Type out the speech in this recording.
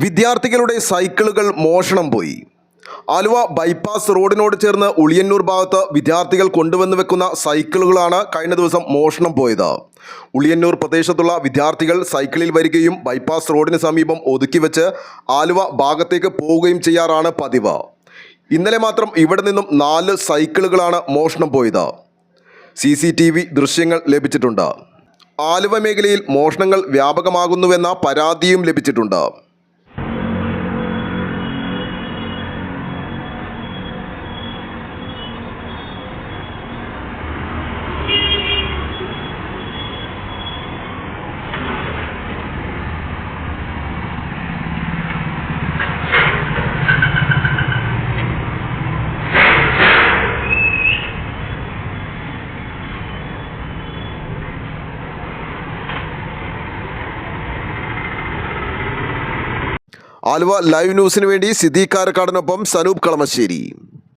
വിദ്യാർത്ഥികളുടെ സൈക്കിളുകൾ മോഷണം പോയി. ആലുവ ബൈപ്പാസ് റോഡിനോട് ചേർന്ന് ഉളിയന്നൂർ ഭാഗത്ത് വിദ്യാർത്ഥികൾ കൊണ്ടുവന്ന് വെക്കുന്ന സൈക്കിളുകളാണ് കഴിഞ്ഞ ദിവസം മോഷണം പോയത്. ഉളിയന്നൂർ പ്രദേശത്തുള്ള വിദ്യാർത്ഥികൾ സൈക്കിളിൽ വരികയും ബൈപ്പാസ് റോഡിന് സമീപം ഒതുക്കി വെച്ച് ആലുവ ഭാഗത്തേക്ക് പോവുകയും ചെയ്യാറാണ് പതിവ്. ഇന്നലെ മാത്രം ഇവിടെ നിന്നും 4 സൈക്കിളുകളാണ് മോഷണം പോയത്. CCTV ദൃശ്യങ്ങൾ ലഭിച്ചിട്ടുണ്ട്. ആലുവ മേഖലയിൽ മോഷണങ്ങൾ വ്യാപകമാകുന്നുവെന്ന പരാതിയും ലഭിച്ചിട്ടുണ്ട്. ആലുവ ലൈവ് ന്യൂസിന് വേണ്ടി സിദ്ദീഖ് കാരക്കാടിനൊപ്പം സനൂപ് കളമശ്ശേരി.